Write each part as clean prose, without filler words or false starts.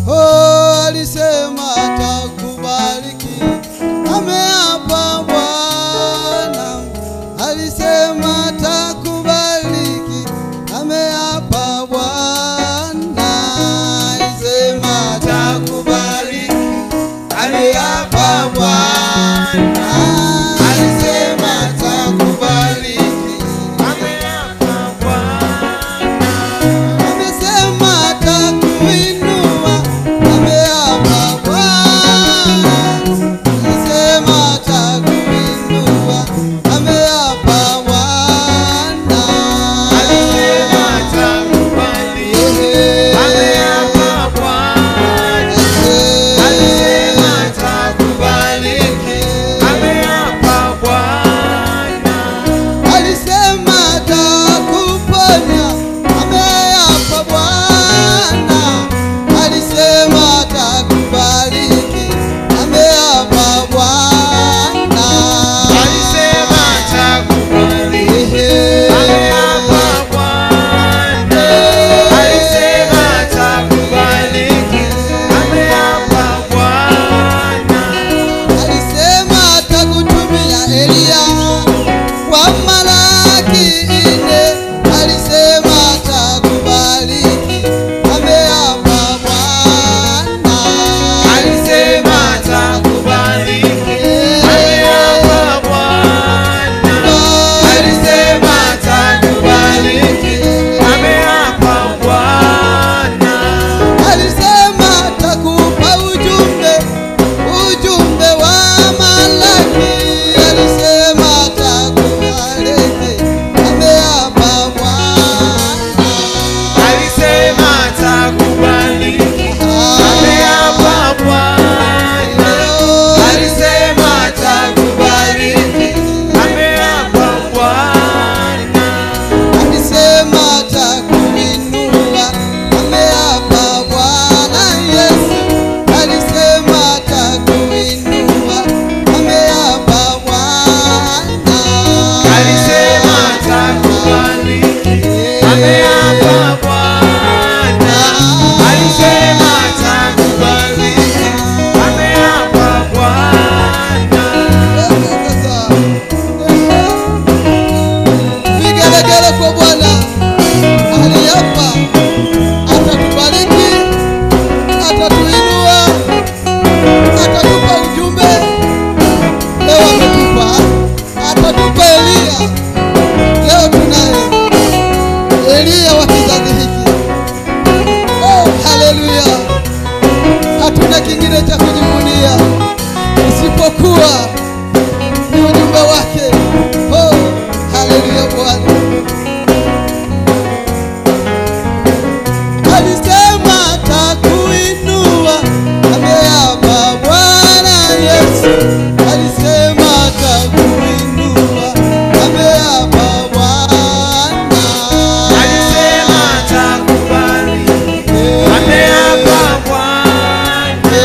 Oh, alisema atakubariki, ameapa Bwana. Alisema atakubariki, ameapa Bwana. Alisema atakubariki, ameapa Bwana. Alisema atakubariki, ameapa Bwana. Amesema atakuinua, ameapa Bwana. Alisema atakuinua, ameapa Bwana. Alisema atakubariki, ameapa Bwana. Alisema atakubariki, ameapa Bwana. Alisema atakuponya, ameapa Bwana. Alisema atakubariki, ameapa Bwana. Alisema atakubariki, ameapa Bwana. Alisema atakubariki, ameapa Bwana. Alisema atakutumia Elia kwa Malaki 4. Alisema atakubariki, ameapa Bwana. Alisema atakubariki, ameapa Bwana. Alisema atakubariki, ameapa Bwana. Alisema atakupa ujumbe wa Malaki. Alisema atakubariki, ameapa Bwana. Alisema atakubariki, ameapa Bwana. Alisema atakubariki, ameapa Bwana. Alisema atakuinua, ameapa Bwana Yesu. Alisema atakuinua, ameapa Bwana. Alisema atakubariki, ameapa Bwana. Alisema atakubariki, ameapa Bwana. Vigelegele kwa Bwana. Aliapa atatubariki, atatuinua, atatupa ujumbe. Leo ametupa, atatupa Elia. Leo tunaye Elia wa kizazi hiki. Oh, haleluya. Hatuna kingine cha kujivunia isipokuwa ni ujumbe wake. Oh, haleluya Bwana. Alisema atakuinua, ameapa Bwana Yesu. Alisema atakuinua, ameapa Bwana. Alisema atakubariki, ameapa Bwana.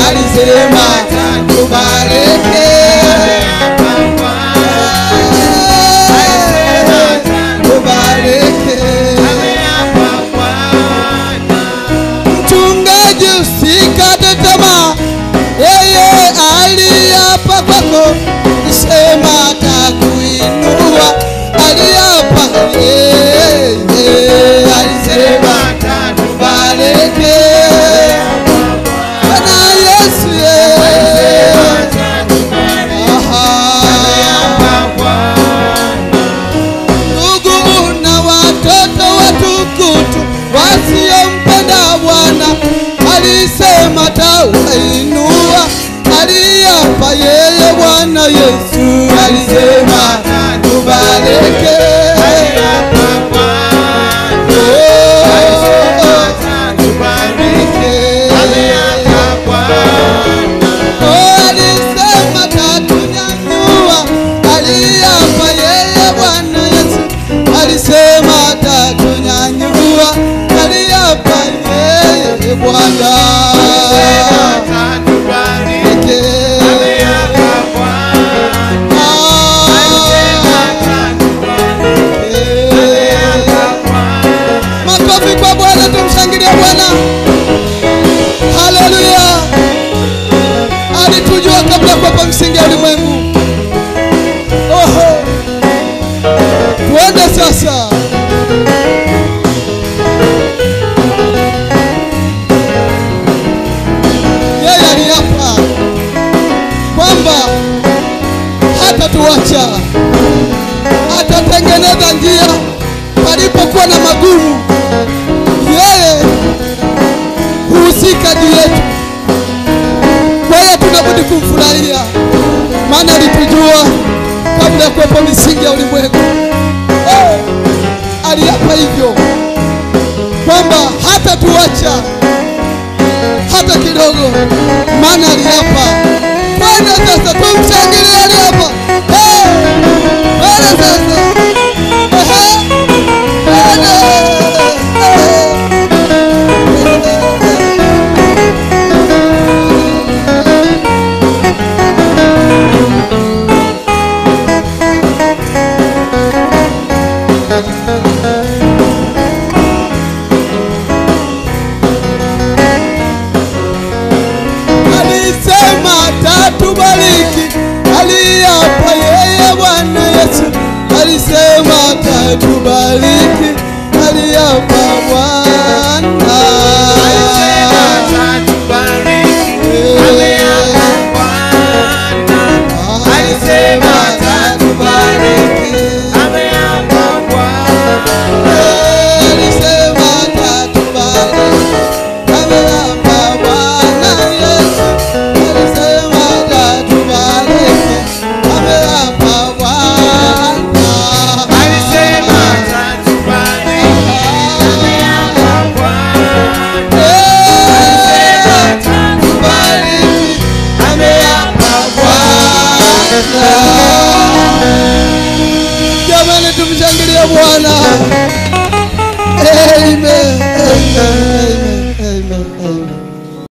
alisema tubariki. Mchungaji usikate tamaa, yeye aliapa kwako, alisema atakuinua, aliapa yeye, alisema atatubariki. Bwana Yesu ndugu na watoto watukutu wasiompenda Bwana, alisema atawainua, aliapa yeye. Bwana Yesu alisema tubariki. Alisema atatunyanyua, aliapa yeye. Bwana Yesu alisema atatunyanyua, aliapa yeye. Bwana makofi kwa Bwana, tumshangilie Bwana. Haleluya! Alitujua kabla kwa msingi ya ulimwengu. Oho, tuende sasa. Yeye aliapa kwamba hatatuacha, atatengeneza njia palipokuwa na magumu. Yeye huhusika juu yetu, kwa hiyo tunabudi kumfurahia, maana alitujua kabla ya kuwepo misingi ya ulimwengu. Aliapa hivyo kwamba hatatuacha hata kidogo, maana aliapa. Bwana sasa tumshangilie, aliapa. Bwana sasa alisema atatubariki, aliapa yeye. Bwana Yesu alisema atatubariki, aliapa Bwana. Alisema atatubariki, aliapa Bwana. Alisema atatubariki, aliapa Bwana. Alisema atatubariki, aliapa Bwana Yesu. Alisema atatubariki, aliapa Bwana. Alisema atatubariki, aliapa Bwana. Alisema atatubariki, aliapa Bwana. Jamani, tumshangilie Bwana. Amen.